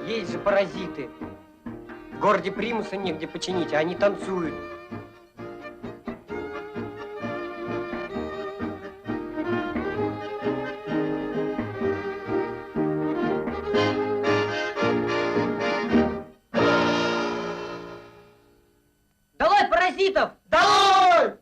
Есть же паразиты. В городе примуса негде починить, а они танцуют. Давай паразитов! Давай!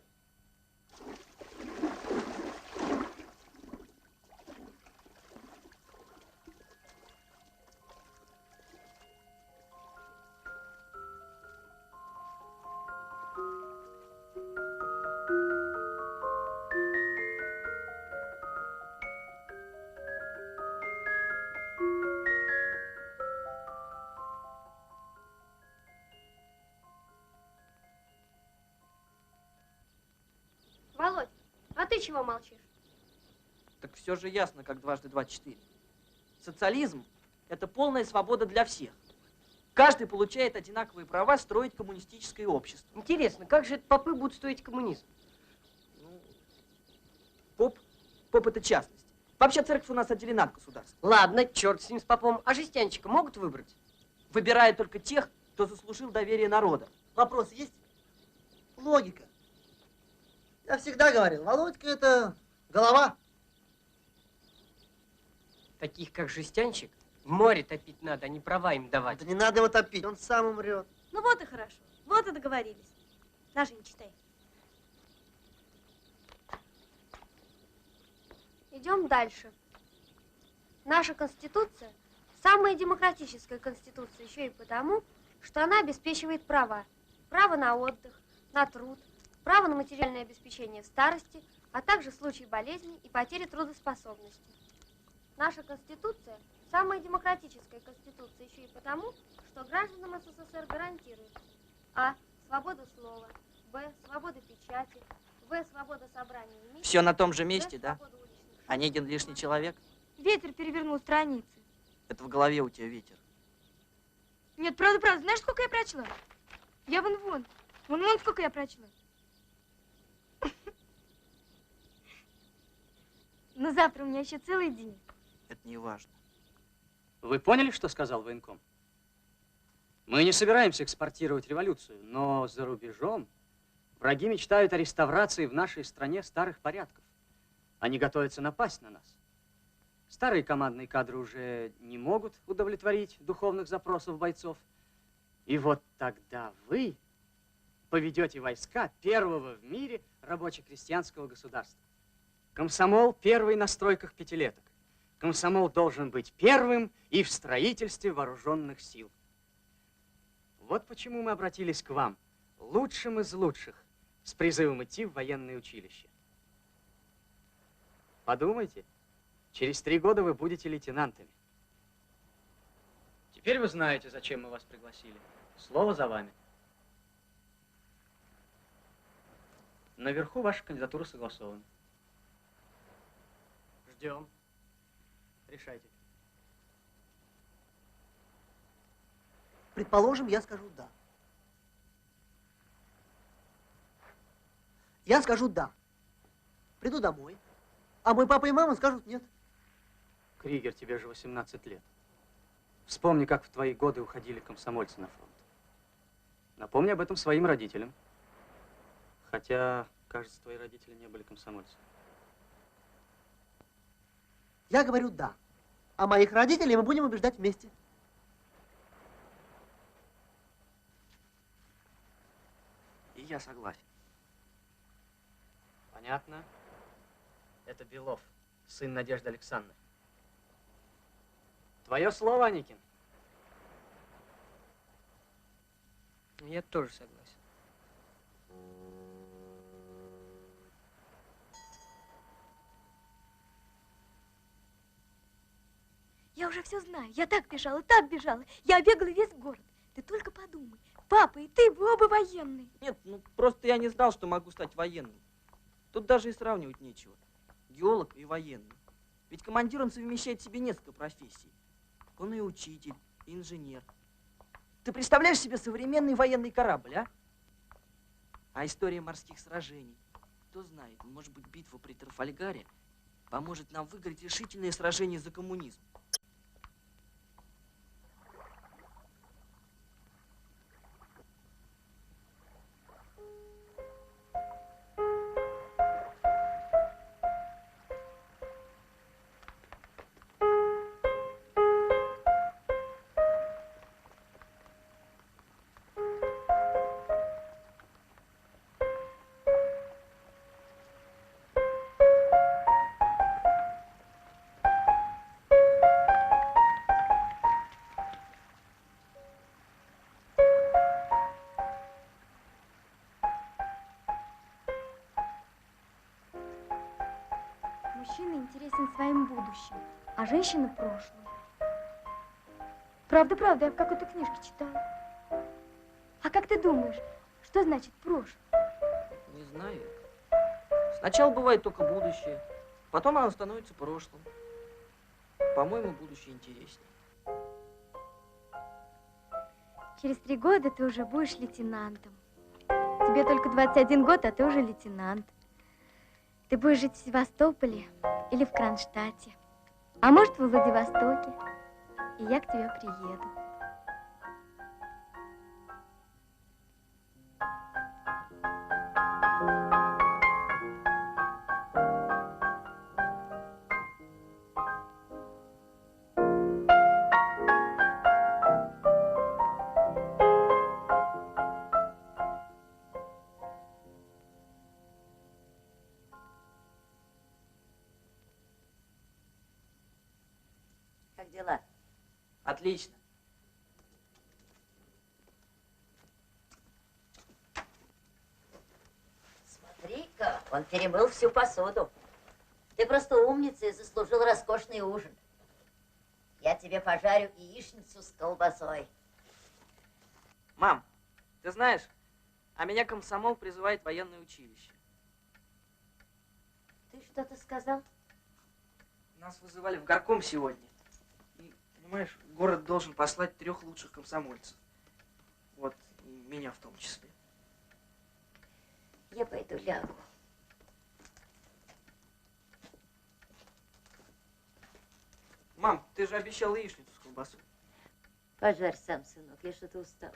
Володь, а ты чего молчишь? Так все же ясно, как дважды два четыре. Социализм – это полная свобода для всех. Каждый получает одинаковые права строить коммунистическое общество. Интересно, как же попы будут строить коммунизм? Ну, поп – это частность. Вообще церковь у нас отделена от государства. Ладно, черт с ним, с попом. А жестянщика могут выбрать? Выбирают только тех, кто заслужил доверие народа. Вопрос есть? Логика. Я всегда говорил, Володька это голова. Таких, как жестянщик, в море топить надо, а не права им давать. Да не надо его топить, он сам умрет. Ну вот и хорошо, вот и договорились. Даже не читай. Идем дальше. Наша Конституция самая демократическая Конституция еще и потому, что она обеспечивает права. Право на отдых, на труд, право на материальное обеспечение в старости, а также в случае болезни и потери трудоспособности. Наша Конституция самая демократическая Конституция еще и потому, что гражданам СССР гарантирует: а. Свобода слова, б. Свобода печати, в. Свобода собрания и митинга. Все на том же месте, Г. да? Свобода уличных шумов. Онегин лишний человек? Ветер перевернул страницы. Это в голове у тебя ветер. Нет, правда. Знаешь, сколько я прочла? Я вон сколько я прочла. Но завтра у меня еще целый день. Это не важно. Вы поняли, что сказал военком? Мы не собираемся экспортировать революцию, но за рубежом враги мечтают о реставрации в нашей стране старых порядков. Они готовятся напасть на нас. Старые командные кадры уже не могут удовлетворить духовных запросов бойцов. И вот тогда вы поведете войска первого в мире рабоче-крестьянского государства. Комсомол первый на стройках пятилеток. Комсомол должен быть первым и в строительстве вооруженных сил. Вот почему мы обратились к вам, лучшим из лучших, с призывом идти в военное училище. Подумайте, через 3 года вы будете лейтенантами. Теперь вы знаете, зачем мы вас пригласили. Слово за вами. Наверху ваша кандидатура согласована. Ждем. Решайте. Предположим, я скажу да. Я скажу да. Приду домой, а мой папа и мама скажут нет. Кригер, тебе же 18 лет. Вспомни, как в твои годы уходили комсомольцы на фронт. Напомни об этом своим родителям. Хотя, кажется, твои родители не были комсомольцами. Я говорю да. А моих родителей мы будем убеждать вместе. И я согласен. Понятно. Это Белов, сын Надежды Александровны. Твое слово, Аникин. Я тоже согласен. Я уже все знаю. Я так бежала. Я бегала весь город. Ты только подумай. Папа и ты, вы оба военные. Нет, ну просто я не знал, что могу стать военным. Тут даже и сравнивать нечего. Геолог и военный. Ведь командир, он совмещает в себе несколько профессий. Он и учитель, и инженер. Ты представляешь себе современный военный корабль, а? А история морских сражений. Кто знает, может быть, битва при Трафальгаре поможет нам выиграть решительное сражение за коммунизм. согласен своим будущим, а женщина прошлым. Правда, правда, я в какой-то книжке читала. А как ты думаешь, что значит прошлое? Не знаю. Сначала бывает только будущее, потом оно становится прошлым. По-моему, будущее интереснее. Через 3 года ты уже будешь лейтенантом. Тебе только 21 год, а ты уже лейтенант. Ты будешь жить в Севастополе или в Кронштадте. А может, в Владивостоке. И я к тебе приеду. Как дела? Отлично. Смотри-ка, он перемыл всю посуду. Ты просто умница и заслужил роскошный ужин. Я тебе пожарю яичницу с колбасой. Мам, ты знаешь, а меня комсомол призывает в военное училище. Ты что-то сказал? Нас вызывали в горком сегодня. И, понимаешь, город должен послать 3 лучших комсомольцев. Вот, и меня в том числе. Я пойду лягу. Мам, ты же обещала яичницу с колбасой. Пожарь сам, сынок, я что-то устала.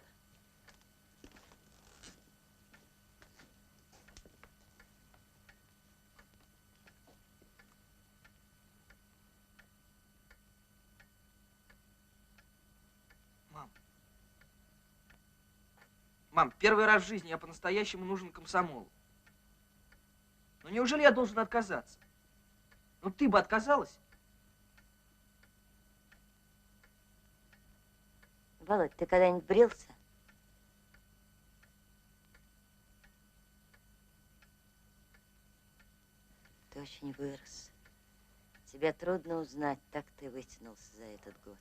Мам, первый раз в жизни я по-настоящему нужен комсомолу. Но неужели я должен отказаться? Ну ты бы отказалась? Володь, ты когда-нибудь брился? Ты очень вырос. Тебя трудно узнать, так ты вытянулся за этот год.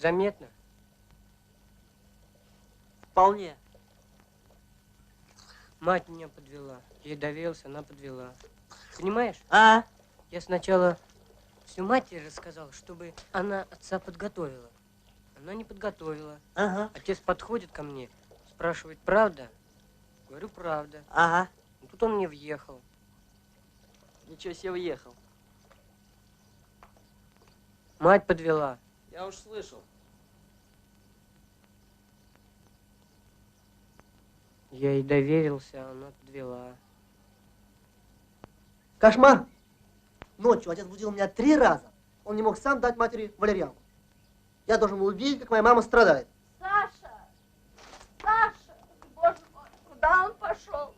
Заметно? Вполне. Мать меня подвела. Ей доверился, она подвела. Понимаешь? А? Я сначала всю матери рассказал, чтобы она отца подготовила. Она не подготовила. Ага. Отец подходит ко мне, спрашивает, правда? Говорю, правда. Ага. Ну, тут он мне въехал. Ничего себе въехал. Мать подвела. Я уж слышал. Я ей доверился, она подвела. Кошмар. Ночью отец будил меня 3 раза. Он не мог сам дать матери валерьянку. Я должен был увидеть, как моя мама страдает. Саша! Саша! Боже мой, куда он пошел?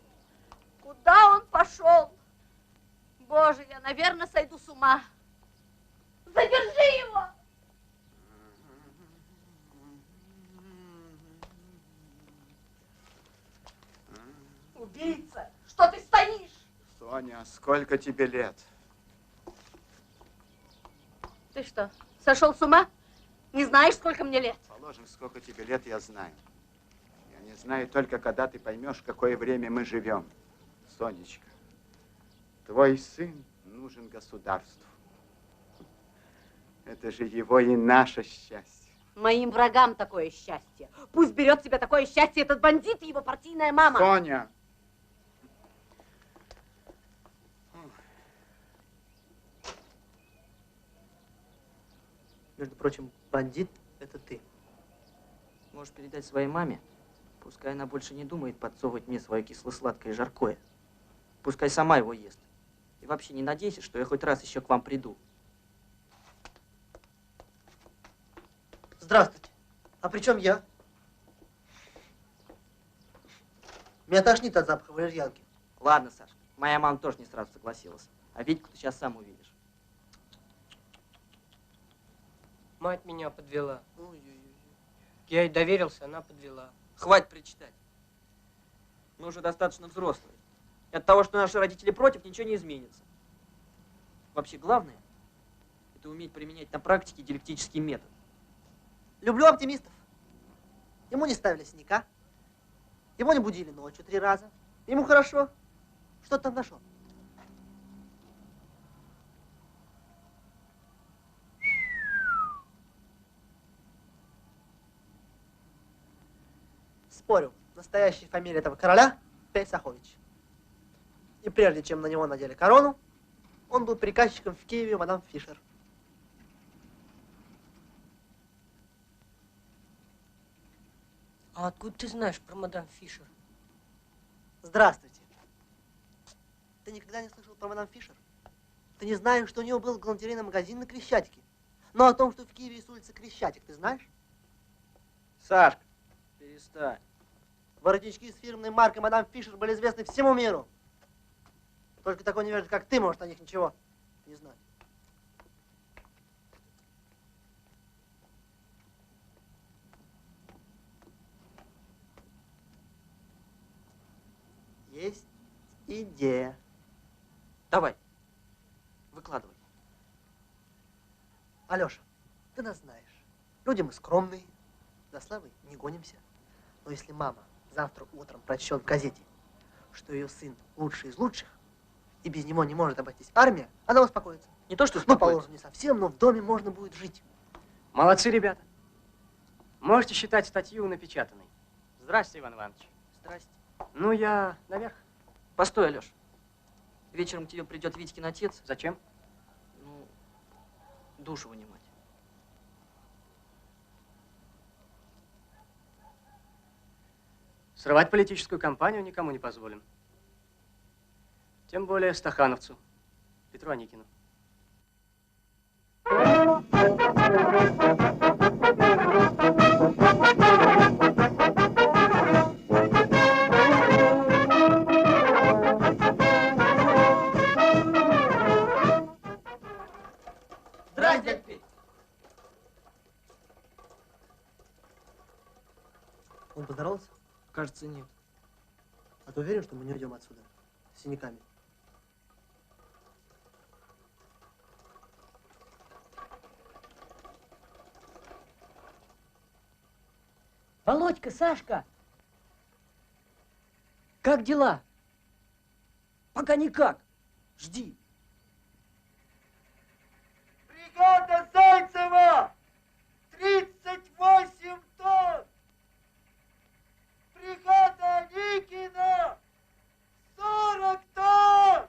Куда он пошел? Боже, я, наверное, сойду с ума. Задержи его! Убийца! Что ты стоишь? Соня, сколько тебе лет? Ты что, сошел с ума? Не знаешь, сколько мне лет? Положим, сколько тебе лет, я знаю. Я не знаю только, когда ты поймешь, в какое время мы живем. Сонечка, твой сын нужен государству. Это же его и наше счастье. Моим врагам такое счастье. Пусть берет себе такое счастье этот бандит и его партийная мама. Соня! Между прочим, бандит – это ты. Можешь передать своей маме, пускай она больше не думает подсовывать мне свое кисло-сладкое жаркое. Пускай сама его ест. И вообще не надейся, что я хоть раз еще к вам приду. Здравствуйте. А при чем я? Меня тошнит от запаха валерьянки. Ладно, Сашка, моя мама тоже не сразу согласилась. А Витьку ты сейчас сам увидишь. Мать меня подвела. Ой-ой-ой. Я ей доверился, она подвела. Хватит причитать. Мы уже достаточно взрослые. И от того, что наши родители против, ничего не изменится. Вообще, главное, это уметь применять на практике диалектический метод. Люблю оптимистов. Ему не ставили синяка. Его не будили ночью 3 раза. Ему хорошо. Что ты там нашел? Спорю, настоящая фамилия этого короля Песахович. И прежде чем на него надели корону, он был приказчиком в Киеве у мадам Фишер. А откуда ты знаешь про мадам Фишер? Здравствуйте. Ты никогда не слышал про мадам Фишер? Ты не знаешь, что у нее был галантерейный магазин на Крещатике? Но о том, что в Киеве есть улица Крещатик, ты знаешь? Сашка, перестань. Воротнички с фирменной маркой мадам Фишер были известны всему миру. Только такой невежда, как ты, может о них ничего не знать. Есть идея. Давай, выкладывай. Алеша, ты нас знаешь. Люди мы скромные, за славой не гонимся. Но если мама завтра утром прочтет в газете, что ее сын лучший из лучших, и без него не может обойтись армия, она успокоится. Не то, что Ну, успокоиться. положим, не совсем, но в доме можно будет жить. Молодцы, ребята. Можете считать статью напечатанной. Здравствуйте, Иван Иванович. Здрасте. Ну, я наверх. Постой, Алеш. Вечером к тебе придет Витькин отец. Зачем? Ну, душу вынимать. Срывать политическую кампанию никому не позволим. Тем более стахановцу, Петру Аникину. Здрасте! Он поздоровался? Кажется, нет. А ты уверен, что мы не уйдем отсюда с синяками? Володька, Сашка! Как дела? Пока никак. Жди. Бригада Зайцева! 38 тонн! Бригада Никина! 40 тонн!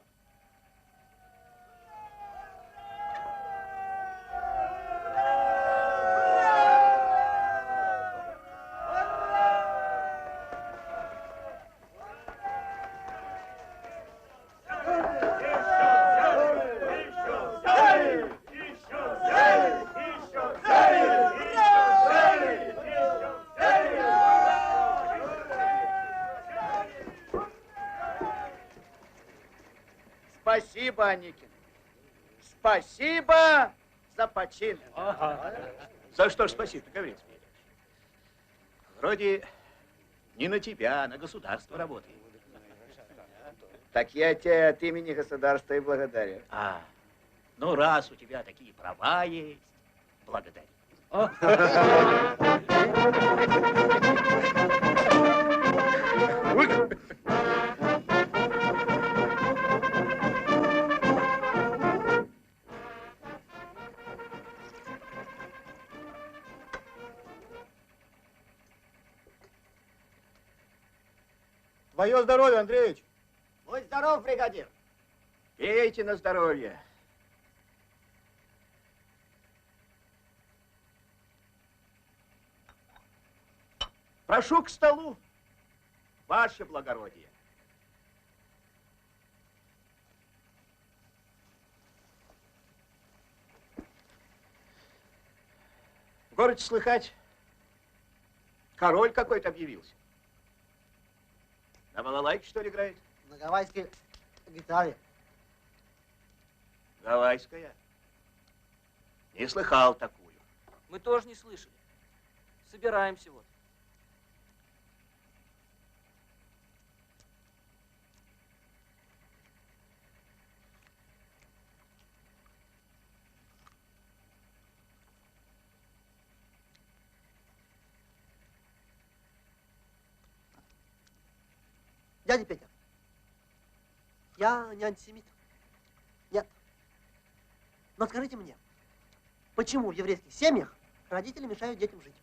Спасибо, Аникин. Спасибо за почин. За что ж спасибо, Гаврил Смирнович? Вроде не на тебя, а на государство работает. Так я тебя от имени государства и благодарю. Ну раз у тебя такие права есть, благодарю. Твое здоровье, Андреевич. Будь здоров, бригадир. Пейте на здоровье. Прошу к столу, ваше благородие. В городе слыхать, король какой-то объявился. На балалайке, что ли, играет? На гавайской гитаре. Гавайская. Не слыхал такую. Мы тоже не слышали. Собираемся вот. Дядя Петя, я не антисемит. Нет. Но скажите мне, почему в еврейских семьях родители мешают детям жить?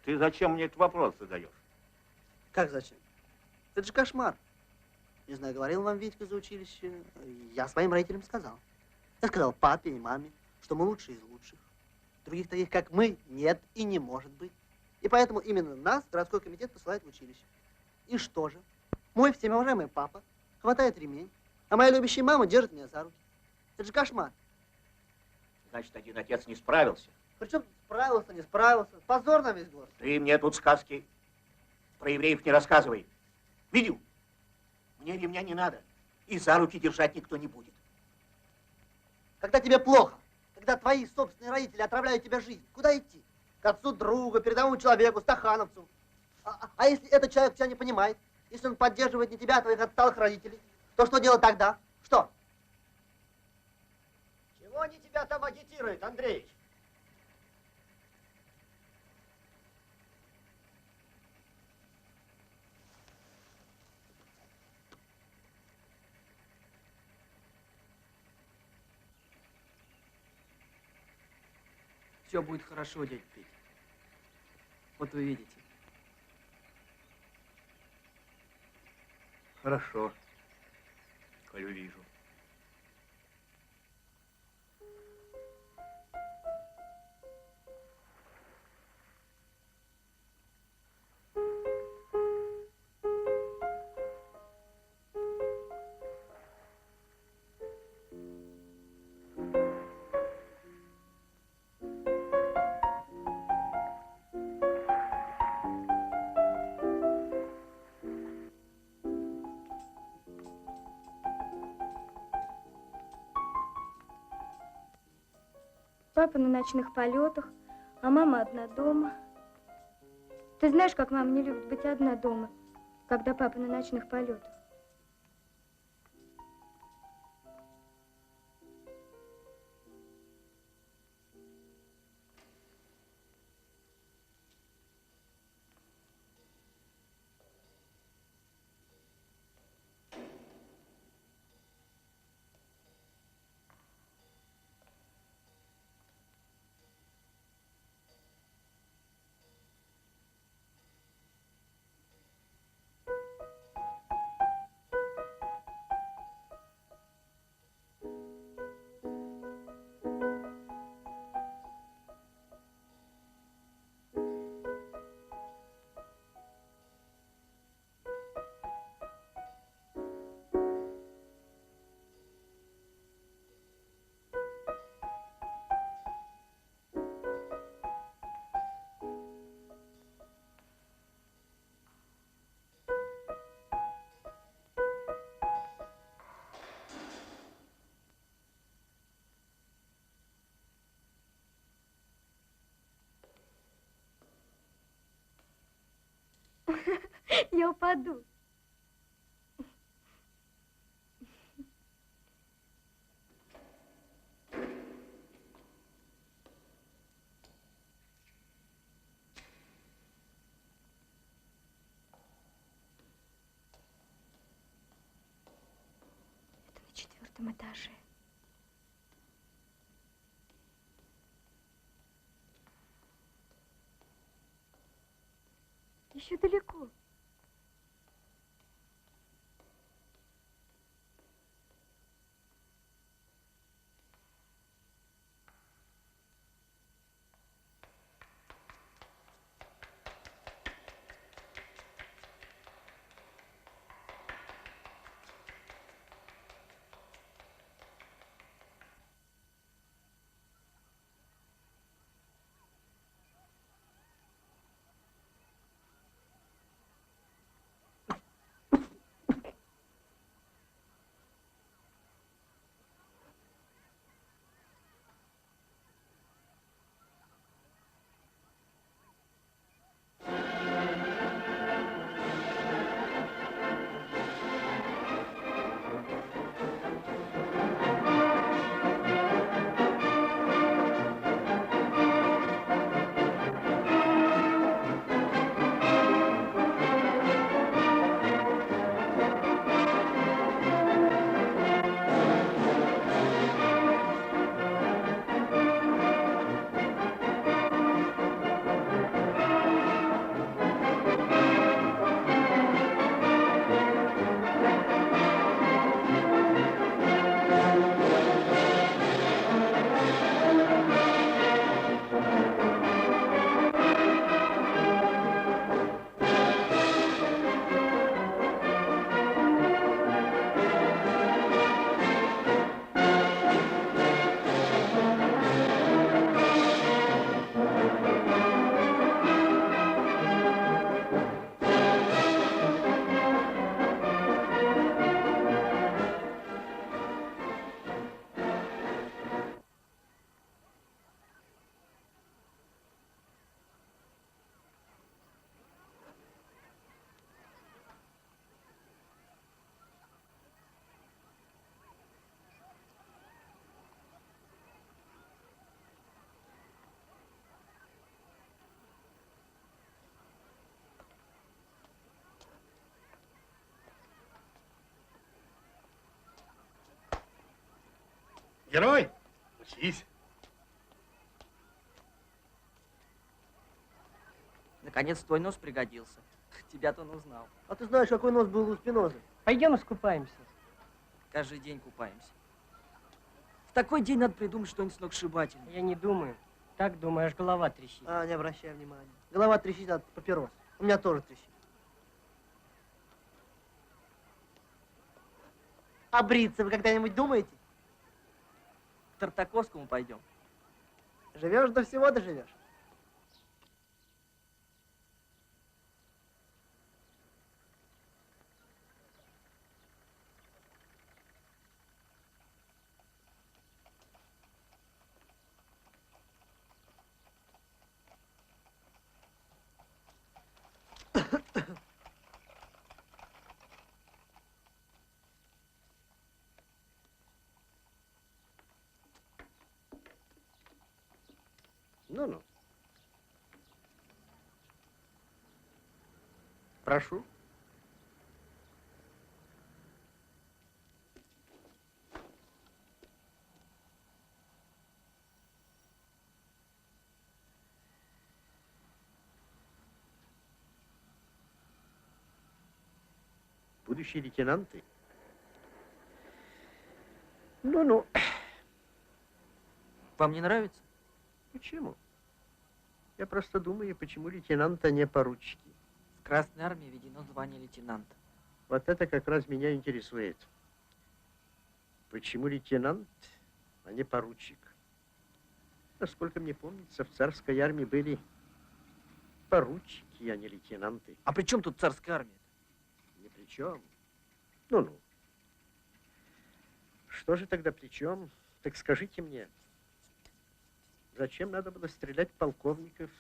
Ты зачем мне этот вопрос задаешь? Как зачем? Это же кошмар. Не знаю, говорил вам Витька за училище. Я своим родителям сказал. Я сказал папе и маме, что мы лучшие из лучших. Других таких, как мы, нет и не может быть. И поэтому именно нас городской комитет посылает в училище. И что же? Мой всемоуважаемый папа хватает ремень, а моя любящая мама держит меня за руки. Это же кошмар. Значит, один отец не справился. Причем справился, не справился. Позор на весь город. Ты мне тут сказки про евреев не рассказывай. Видел? Мне ремня не надо. И за руки держать никто не будет. Когда тебе плохо, когда твои собственные родители отравляют тебе жизнь, куда идти? К отцу друга, передовому человеку, стахановцу. А если этот человек тебя не понимает, если он поддерживает не тебя, а твоих отсталых родителей, то что делать тогда? Что? Чего они тебя там агитируют, Андреевич? Все будет хорошо, дядя Петя. Вот вы видите. Хорошо, коль увижу. Папа на ночных полетах, а мама одна дома. Ты знаешь, как мама не любит быть одна дома, когда папа на ночных полетах? упаду. Это на 4-м этаже. Еще далеко. Герой, учись. Наконец твой нос пригодился. Тебя-то он узнал. А ты знаешь, какой нос был у Спинозы? Пойдем искупаемся. Каждый день купаемся. В такой день надо придумать что-нибудь сногсшибательное. Я не думаю. Так думаешь, голова трещит. А, не обращай внимания. Голова трещит от папирос. У меня тоже трещит. А бриться вы когда-нибудь думаете? К Тартаковскому пойдем. Живешь, до всего доживешь. Ну-ну. Прошу. Будущие лейтенанты? Ну-ну. Вам не нравится? Почему? Я просто думаю, почему лейтенант, а не поручики. В Красной Армии введено звание лейтенанта. Вот это как раз меня интересует. Почему лейтенант, а не поручик? Насколько мне помнится, в царской армии были поручики, а не лейтенанты. А при чем тут царская армия? Ни при чем. Ну-ну. Что же тогда при чем? Так скажите мне, зачем надо было стрелять полковников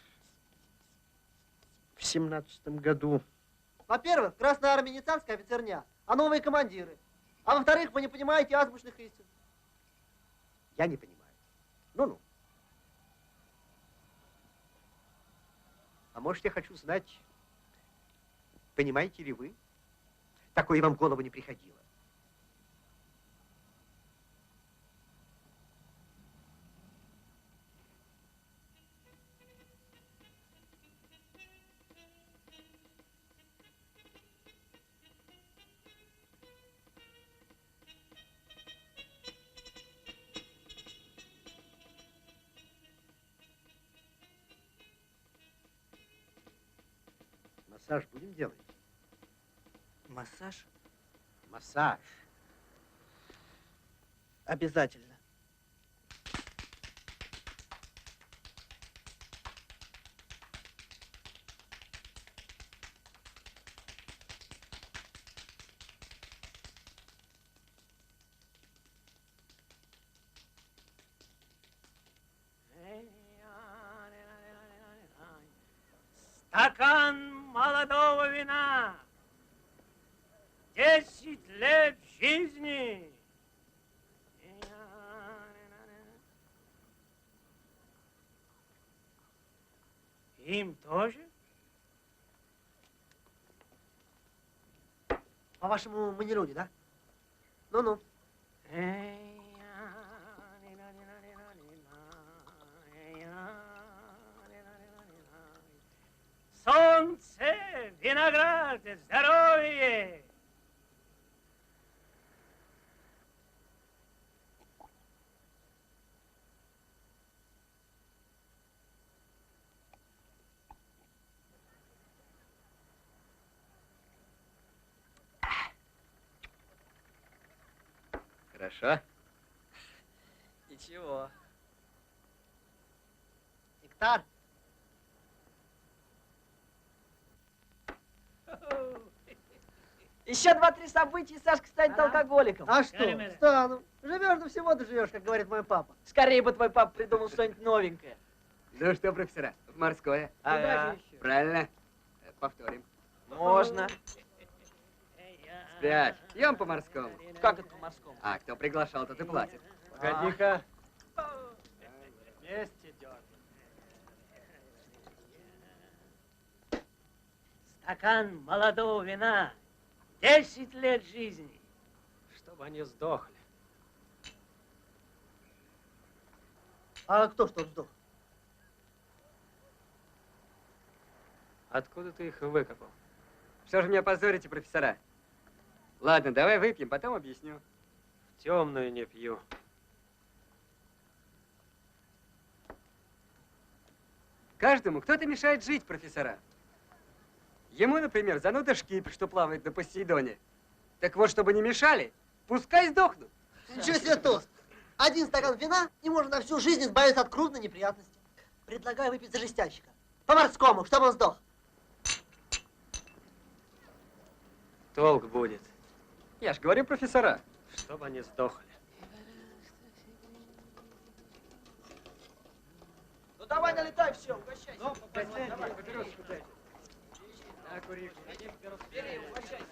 в 17-м году? Во-первых, в Красной армии не царская офицерня, а новые командиры. А во-вторых, вы не понимаете азбучных истин. Я не понимаю. Ну-ну. А может, я хочу знать, понимаете ли вы? Такое вам в голову не приходило. Массаж будем делать? Массаж? Массаж. Обязательно. Стакан молодого вина. 10 лет жизни. Им тоже? По-вашему, мы не люди, да? Ну-ну. Солнце, виноград, здоровье. Хорошо. Ничего. Нектар. Еще 2-3 события, и Сашка станет алкоголиком. А что? Стану. Живешь, до всего доживешь, как говорит мой папа. Скорее бы твой папа придумал что-нибудь новенькое. Ну что, профессора, в морское? Ага. Правильно. Повторим. Можно. Спрячь. Пьем по морскому. Как это по-морскому? А кто приглашал, тот и платит. Погоди-ка. Вместе дёрнем. Стакан молодого вина. 10 лет жизни. Чтобы они сдохли. А кто что сдох? Откуда ты их выкопал? Что же меня позорите, профессора? Ладно, давай выпьем, потом объясню. В темную не пью. Каждому кто-то мешает жить, профессора. Ему, например, зануда шкипер, что плавает на Посейдоне. Так вот, чтобы не мешали, пускай сдохнут. Ничего себе тост. Один стакан вина, и можно на всю жизнь избавиться от крупной неприятности. Предлагаю выпить за жестянщика. По-морскому, чтобы он сдох. Толк будет, Я ж говорю, профессора. чтобы они сдохли. Ну давай налетай, все, угощайся. Ну, давай, папироску дайте. На, кури. Бери, угощайся.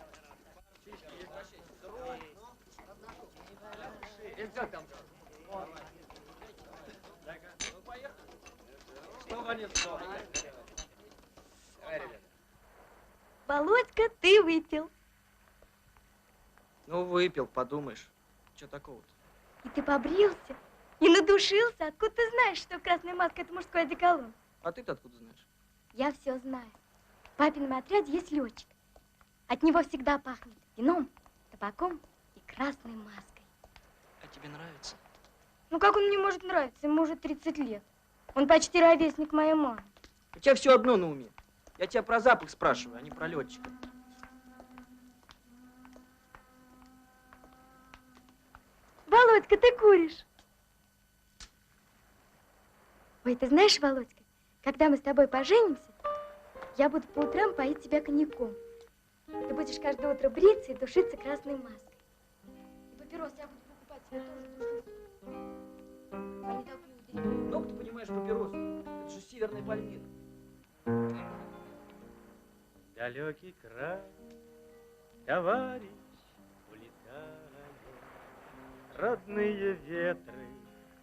Венцо там. Ну, поехали. Чтобы они сдохли. Давай, ребята. Володька, ты выпил. Ну, выпил, подумаешь. Что такого-то? И ты побрился, и надушился. Откуда ты знаешь, что красная маска – это мужской одеколон? А ты-то откуда знаешь? Я все знаю. В папином отряде есть летчик. От него всегда пахнет вином, табаком и красной маской. А тебе нравится? Ну как он мне может нравиться? Ему уже 30 лет. Он почти ровесник моей мамы. У тебя все одно на уме. Я тебя про запах спрашиваю, а не про летчика. Володька, ты куришь? Ой, ты знаешь, Володька, когда мы с тобой поженимся, я буду по утрам поить тебя коньяком. Ты будешь каждое утро бриться и душиться красной маской. И папирос я буду покупать тебе тоже душиться. Они так любят. Много ты понимаешь папиросу? Это же северный пальмир. далекий край, товарищ улетает. Родные ветры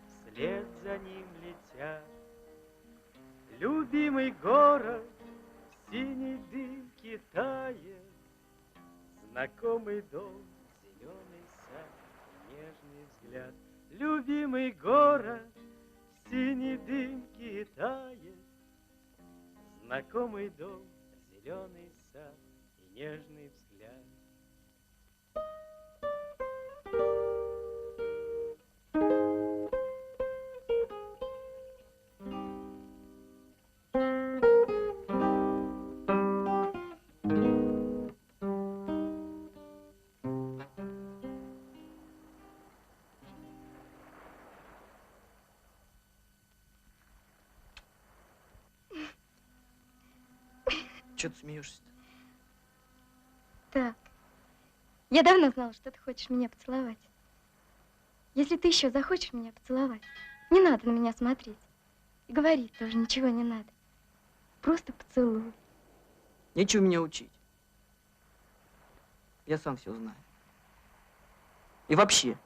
вслед за ним летят. Любимый город, синий дым Китая, знакомый дом, зеленый сад, нежный взгляд. Любимый город, синий дым Китая, знакомый дом, зеленый сад и нежный взгляд. Чего ты смеешься-то? Так. Я давно знала, что ты хочешь меня поцеловать. Если ты еще захочешь меня поцеловать, не надо на меня смотреть. И говорить тоже ничего не надо. Просто поцелуй. Нечего меня учить. Я сам все знаю. И вообще.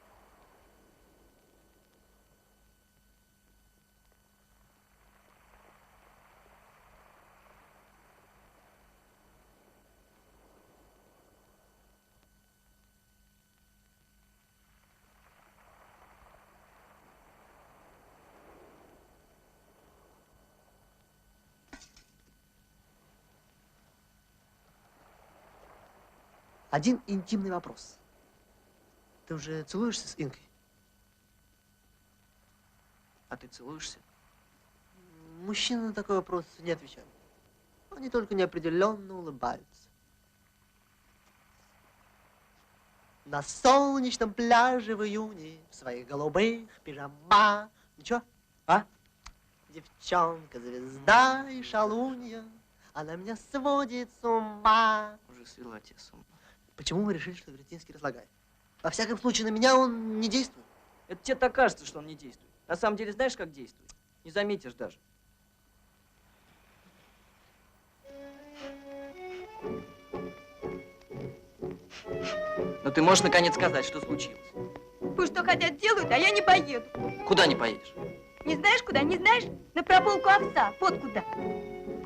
Один интимный вопрос. Ты уже целуешься с Инкой? А ты целуешься? Мужчины на такой вопрос не отвечают. Они только неопределенно улыбаются. На солнечном пляже в июне, в своих голубых пижамах. Ничего? А? Девчонка, звезда и шалунья, она меня сводит с ума. Уже свела тебя с ума. Почему вы решили, что Веретинский разлагает? Во всяком случае, на меня он не действует. Это тебе так кажется, что он не действует. На самом деле, знаешь, как действует? Не заметишь даже. Но ты можешь наконец сказать, что случилось? Пусть что хотят делают, а я не поеду. Куда не поедешь? Не знаешь куда? Не знаешь? На прополку овса. Вот куда.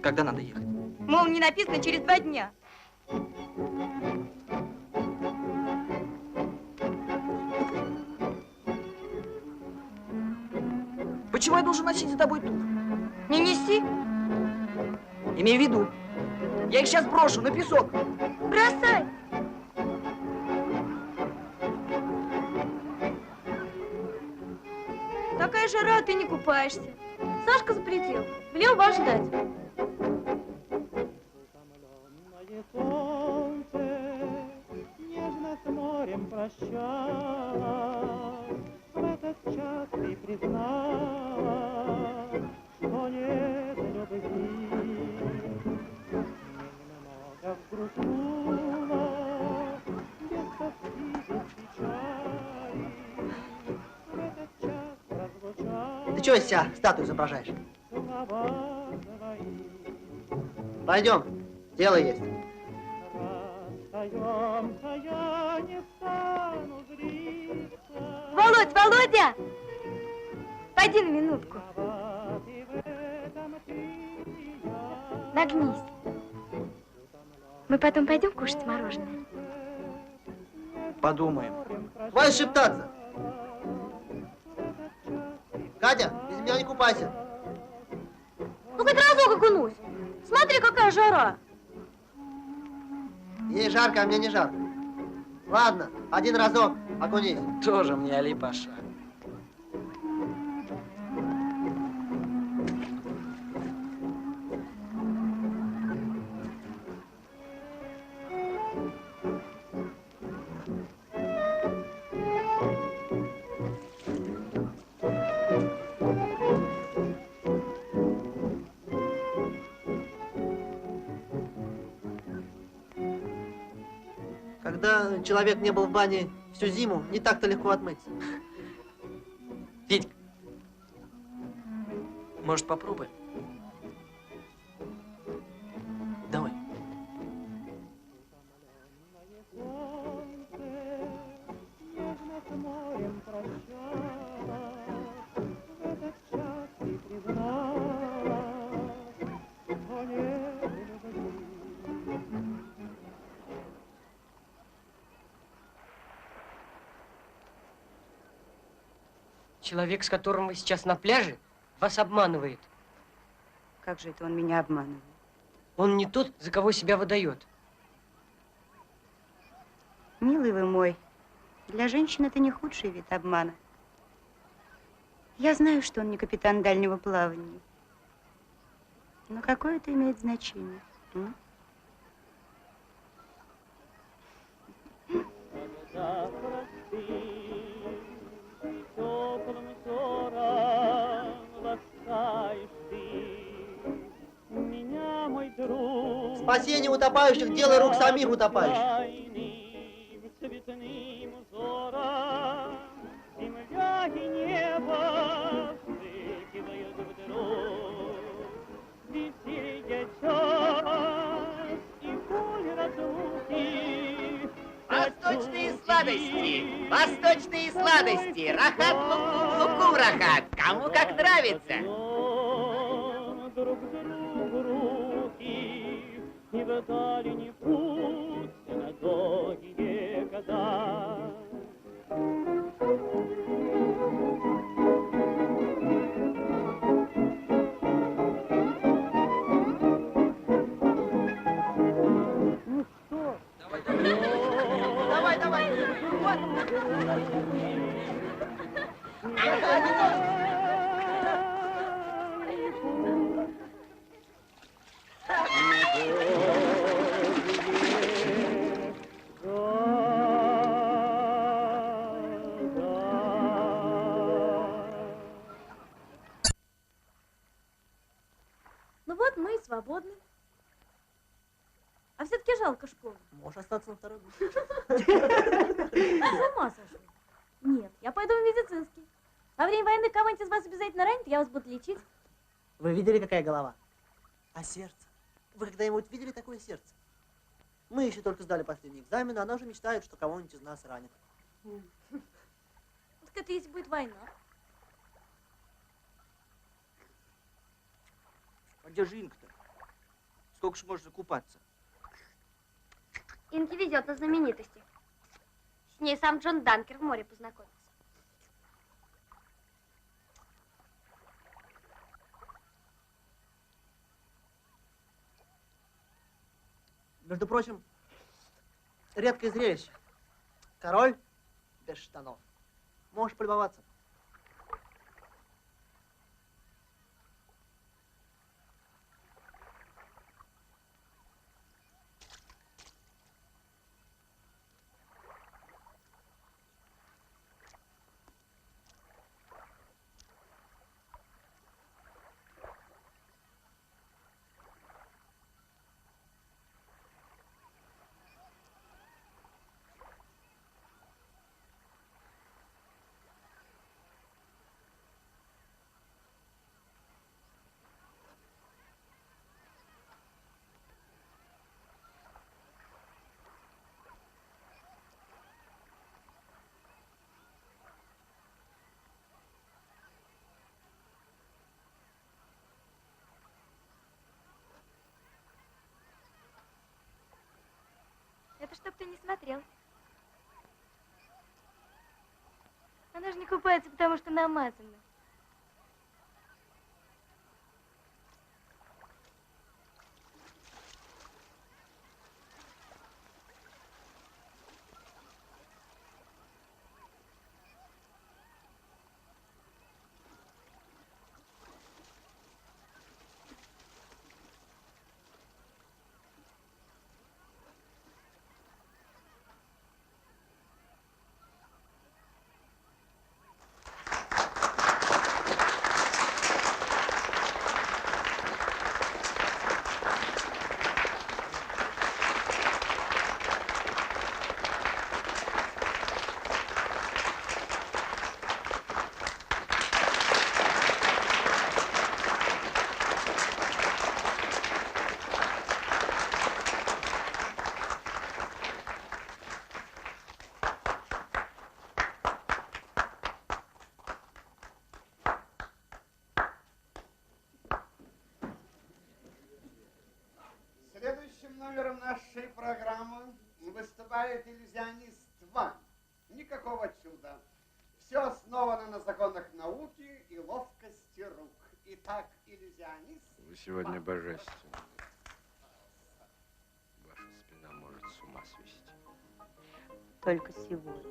Когда надо ехать? Мол, не написано через 2 дня. Почему я должен носить за тобой туфли? Не неси. Имей в виду, я их сейчас брошу на песок. Бросай. Такая жара, а ты не купаешься. Сашка запретил. Велел вас ждать. Нежно с морем прощалась, в этот час ты признала, что нет любви. Немного взгрустнула, без тоски, без печали, в этот час прозвучал. Ты чего из себя статую изображаешь? Слова твои. Пойдем, дело есть. Расстаемся, я не стану злиться. Володь, Володя! Пойди на минутку. Нагнись. Мы потом пойдем кушать мороженое. Подумаем. Хватит шептаться. Катя, без меня не купайся. Ну хоть разок окунусь. Смотри, какая жара. Ей жарко, а мне не жарко. Ладно, один разок, окунись. Тоже мне Али-Паша. Когда человек не был в бане всю зиму, не так-то легко отмыться. Федька, может, попробуем? Давай. человек, с которым вы сейчас на пляже, вас обманывает. Как же это он меня обманывает? Он не тот, за кого себя выдает. Милый вы мой, для женщин это не худший вид обмана. Я знаю, что он не капитан дальнего плавания. Но какое это имеет значение? Когда простым, теплым взором ласкаешь ты меня, мой друг. Спасение утопающих – дело рук самих утопающих. Тайным цветным узором земля и небо вспыхивают вдруг. Веселье час и боль разлуки. Восточные сладости, восточные сладости, рахат, луку, рахат, кому как нравится. Друг другу руки, и вдали не путь на долгие года. Ну что? Давай, давай. Ну вот мы и свободны. А все-таки жалко школу. Можешь остаться на второй год. С ума сошли. Нет, я пойду в медицинский. Во время войны кого-нибудь из вас обязательно ранит, я вас буду лечить. Вы видели, какая голова? А сердце? Вы когда-нибудь видели такое сердце? Мы еще только сдали последний экзамен, а она уже мечтает, что кого-нибудь из нас ранит. Так это если будет война. А где же Инка-то? Сколько ж можно купаться? Инке везет на знаменитости. С ней сам Джон Данкер в море познакомился. Между прочим, редкое зрелище. Король без штанов. Можешь полюбоваться. Это чтоб ты не смотрел. Она же не купается, потому что намазана. Следующим номером нашей программы выступает иллюзионист Вань. Никакого чуда. Все основано основана на законах науки и ловкости рук. Итак, иллюзионист... Вы сегодня божественны. Ваша спина может с ума свести. Только сегодня.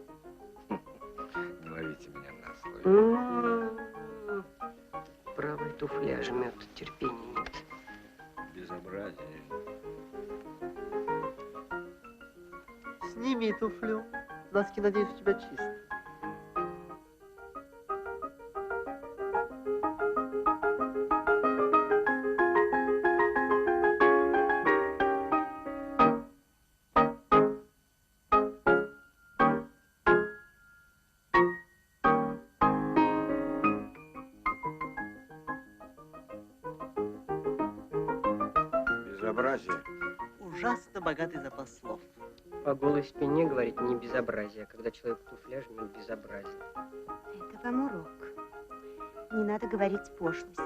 Не ловите меня на слове. Правая туфля жмет, терпения нет. Безобразие. Сними туфлю. Носки, надеюсь, у тебя чистые. Безобразие. Ужасно богатый запас слов. По голой спине говорить не безобразие, а когда человек в туфлях жмет безобразие. Это вам урок. Не надо говорить пошлости.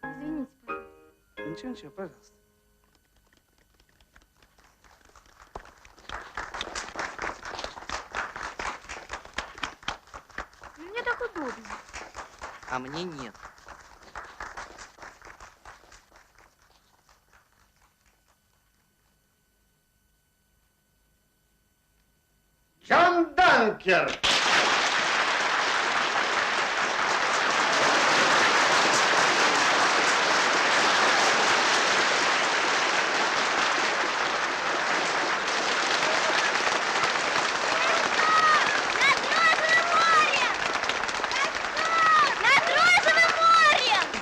Извините, пожалуйста. Ничего, ничего, пожалуйста. Мне так удобно. А мне нет. Джон Данкер!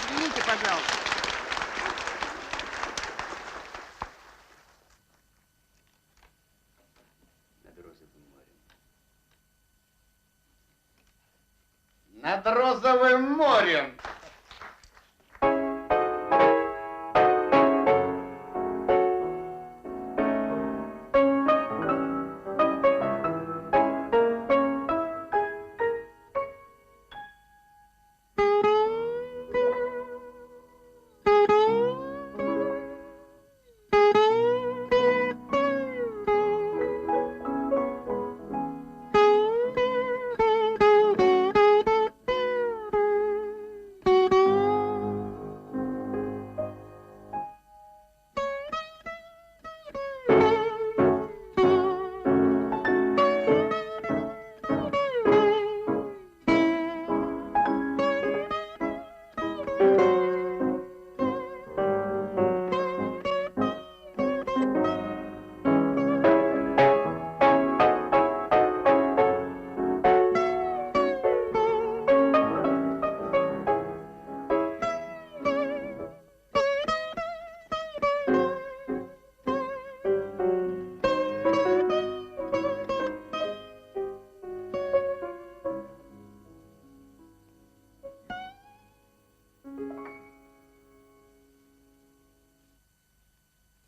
Извините, пожалуйста. Над розовым морем.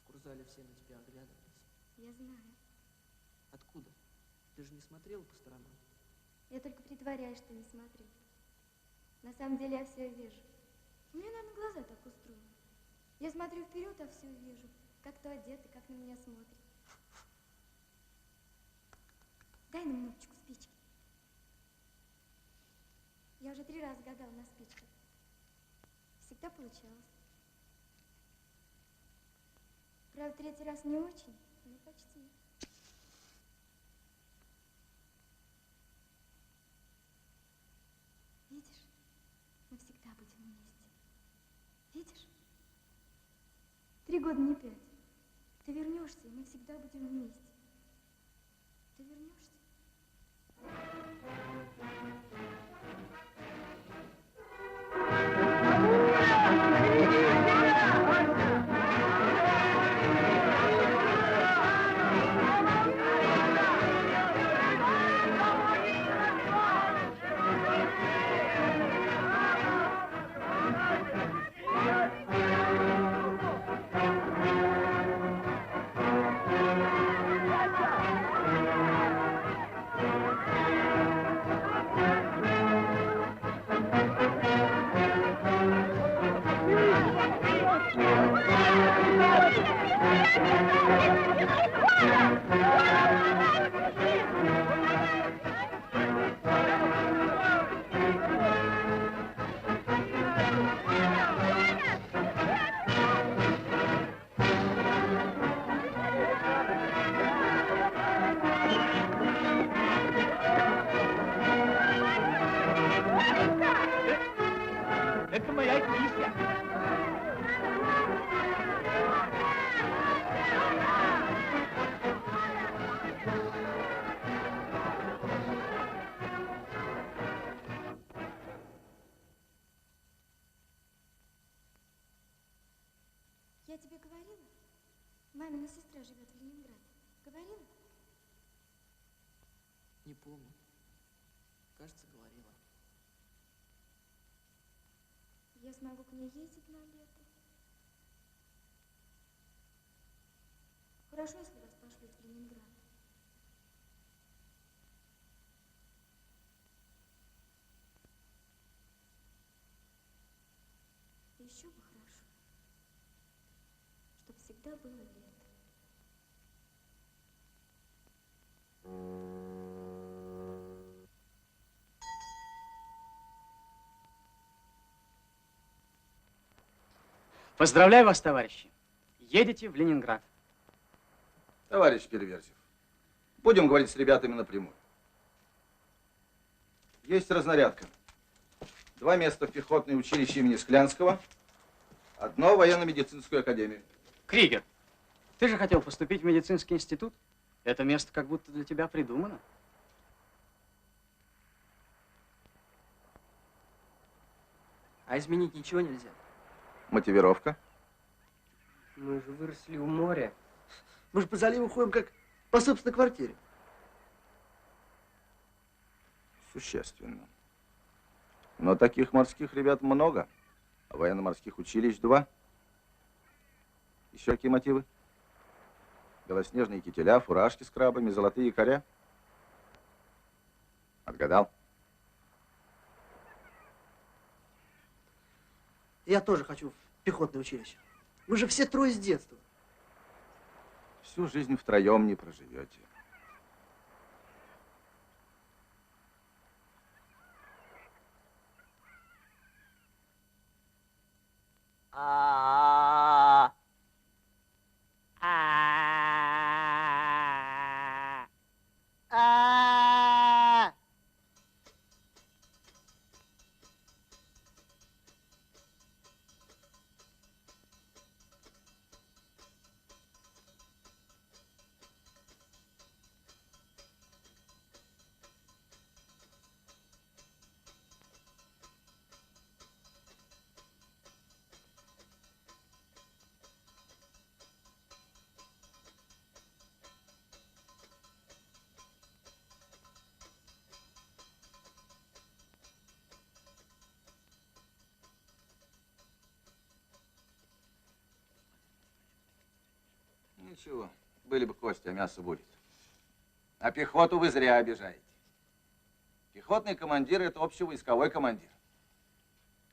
В курзале все на тебя оглядывались. Я знаю. Откуда? Ты же не смотрела по сторонам? Я только притворяюсь, что не смотрю. На самом деле я все вижу. У меня, наверное, глаза так устроены. Я смотрю вперед, а все вижу. Как кто одет и как на меня смотрит. Дай нам минуточку спички. Я уже 3 раза гадала на спичках. Всегда получалось. Правда, 3-й раз не очень, но почти. Видишь, мы всегда будем вместе. Видишь? 3 года не 5. Ты вернешься, и мы всегда будем вместе. Ты вернешься? сестра живет в Ленинграде? Говорила? Не помню. Кажется, говорила. Я смогу к ней ездить на лето. Хорошо, если вас пошлют в Ленинград. Еще бы хорошо, чтобы всегда было лето. Поздравляю вас, товарищи. Едете в Ленинград. Товарищ Переверзев, будем говорить с ребятами напрямую. Есть разнарядка. 2 места в пехотное училище имени Склянского, 1 в военно-медицинскую академию. Кригер, ты же хотел поступить в медицинский институт? Это место как будто для тебя придумано. А изменить ничего нельзя? Мотивировка? Мы же выросли у моря. Мы же по заливу ходим как по собственной квартире. Существенно. Но таких морских ребят много, а военно-морских училищ 2. Еще какие мотивы? Белоснежные кителя, фуражки с крабами, золотые якоря. Отгадал? Я тоже хочу в пехотное училище. Мы же все 3 с детства. Всю жизнь втроем не проживете. Ничего, были бы кости, а мясо будет. А пехоту вы зря обижаете. Пехотный командир – это общевойсковой командир.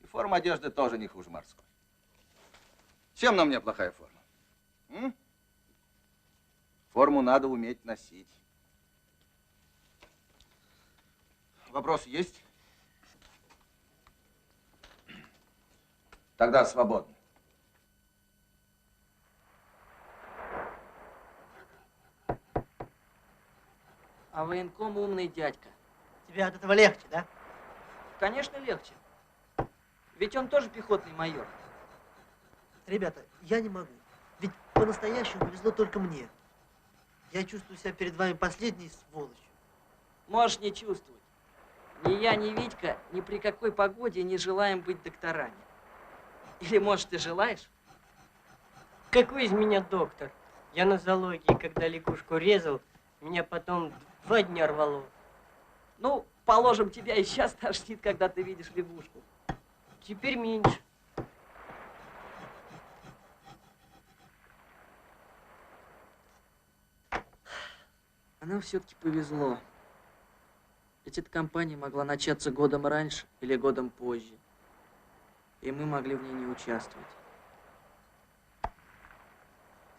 И форма одежды тоже не хуже морской. Чем на мне плохая форма? М? Форму надо уметь носить. Вопросы есть? Тогда свободно. А военком умный дядька. Тебе от этого легче, да? Конечно, легче. Ведь он тоже пехотный майор. Ребята, я не могу. Ведь по-настоящему повезло только мне. Я чувствую себя перед вами последней сволочью. Можешь не чувствовать. Ни я, ни Витька ни при какой погоде не желаем быть докторами. Или, может, ты желаешь? Какой из меня доктор? Я на зоологии, когда лягушку резал, меня потом 2 дня рвало. Ну, положим, тебя и сейчас тошнит, когда ты видишь лягушку. Теперь меньше. А нам все-таки повезло. Ведь эта кампания могла начаться годом раньше или годом позже. И мы могли в ней не участвовать.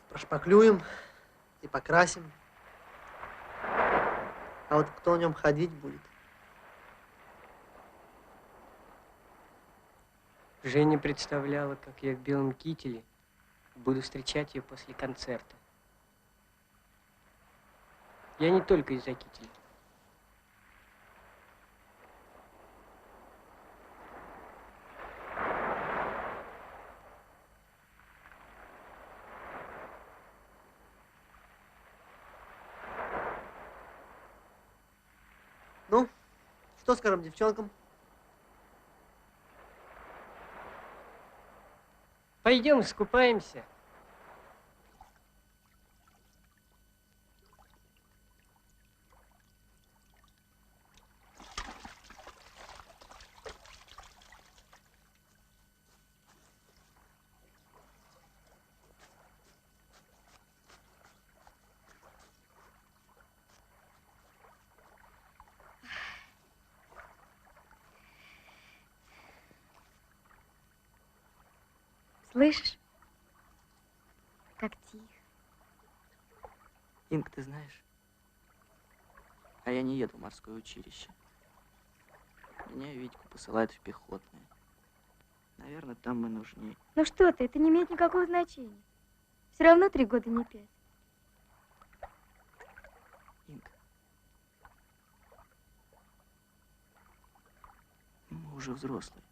Прошпаклюем и покрасим. А вот кто в нем ходить будет? Женя представляла, как я в белом кителе буду встречать ее после концерта. Я не только из-за кителя. Ну, что скажем девчонкам? Пойдем искупаемся. Слышишь? Как тихо. Инг, ты знаешь, а я не еду в морское училище. Меня Витьку посылают в пехотное. Наверное, там мы нужнее. Ну что ты, это не имеет никакого значения. Все равно 3 года не 5. Инг, мы уже взрослые.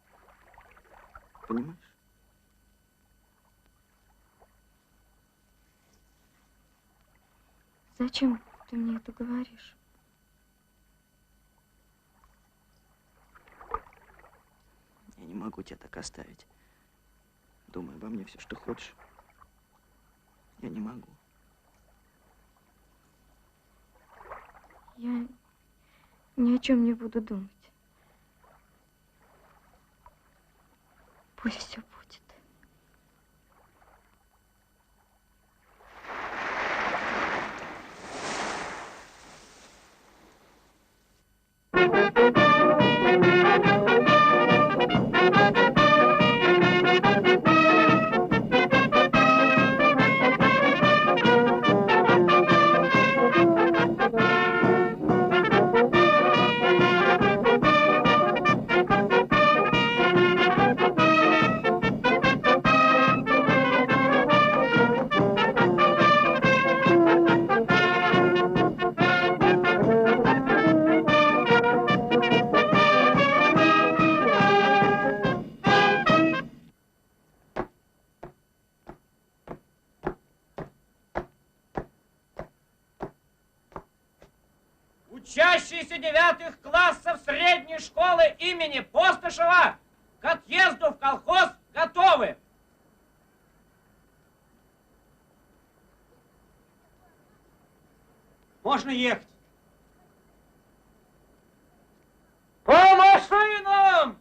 Понимаешь? Зачем ты мне это говоришь? Я не могу тебя так оставить. Думай обо мне все, что хочешь. Я не могу. Я ни о чем не буду думать. Пусть все будет. Учащиеся 9 классов средней школы имени Постышева к отъезду в колхоз готовы. Можно ехать. По машинам!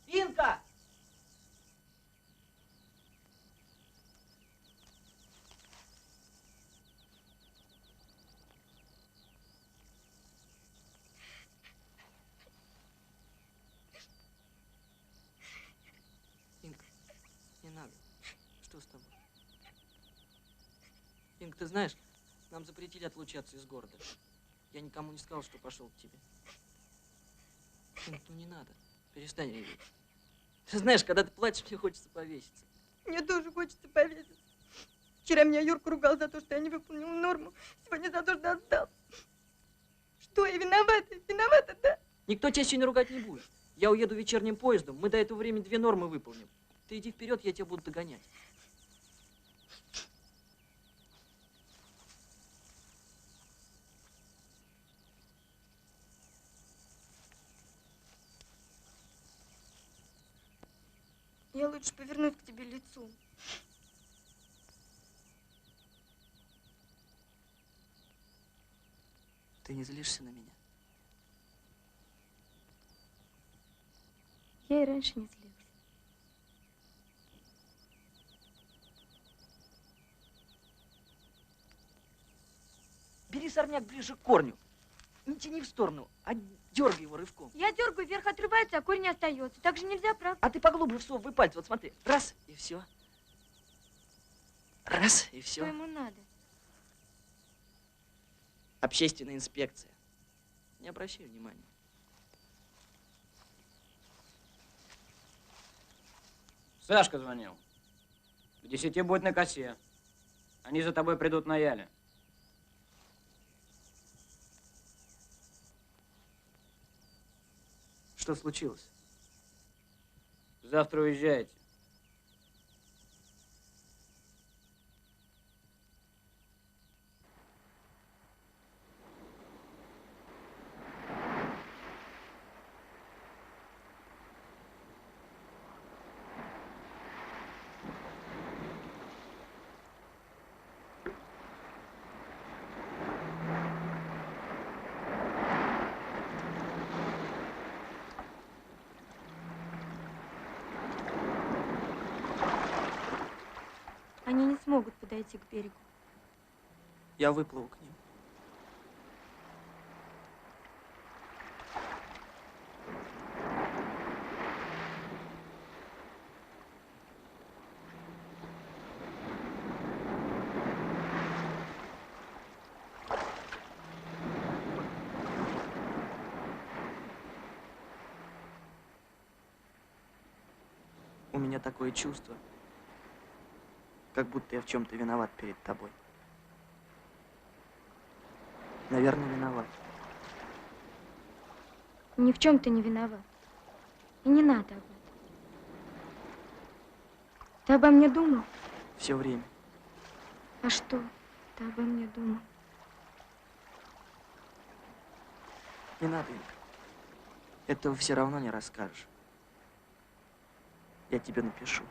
Инка! Инг, не надо. Что с тобой? Инг, ты знаешь, нам запретили отлучаться из города. Я никому не сказал, что пошел к тебе. Инг, ну не надо. Перестань реветь. Ты знаешь, когда ты плачешь, мне хочется повеситься. Мне тоже хочется повеситься. Вчера меня Юрка ругал за то, что я не выполнил норму. Сегодня за то, что отстал. Что, я виновата? Виновата, да? Никто тебя сегодня ругать не будет. Я уеду вечерним поездом. Мы до этого времени 2 нормы выполним. Ты иди вперед, я тебя буду догонять. Я лучше повернусь к тебе лицом. Ты не злишься на меня? Я и раньше не злилась. Бери сорняк ближе к корню. Не тяни в сторону, а дергай его рывком. Я дергаю, вверх отрывается, а корень не остается. Так же нельзя, правда? А ты поглубже всовывай пальцы. Вот смотри. Раз, и все. Раз, и все. Что ему надо? Общественная инспекция. Не обращай внимания. Сашка звонил. К 10 будет на косе. Они за тобой придут на Яле. Что случилось? Завтра уезжаете. Они не смогут подойти к берегу. Я выплыву к ним. У меня такое чувство, как будто я в чем-то виноват перед тобой. Наверное, виноват. Ни в чем ты не виноват. И не надо об этом. Ты обо мне думал? Все время. А что ты обо мне думал? Не надо, Инга. Этого все равно не расскажешь. Я тебе напишу.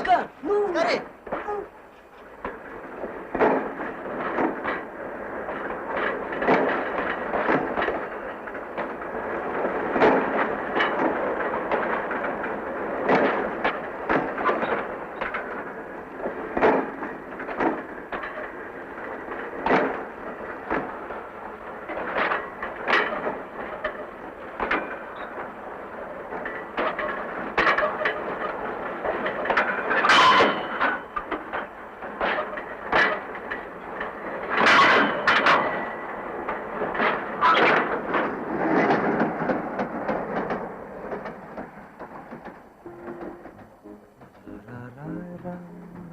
Оскар, ну! Скорей!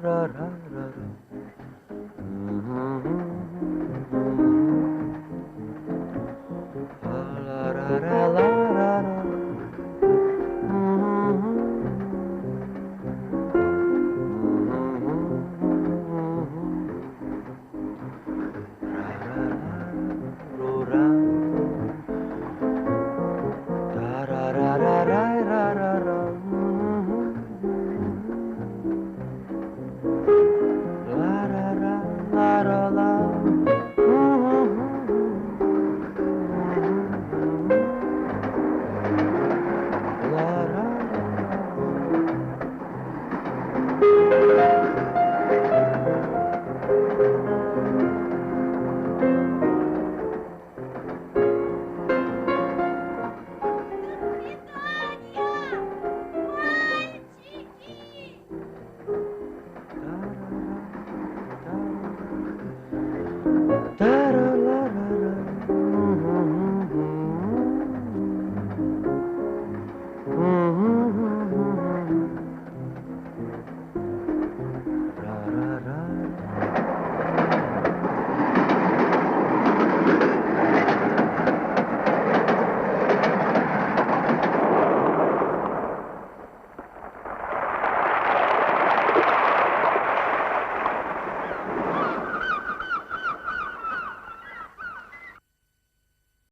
Ra ra ra ra ra ra.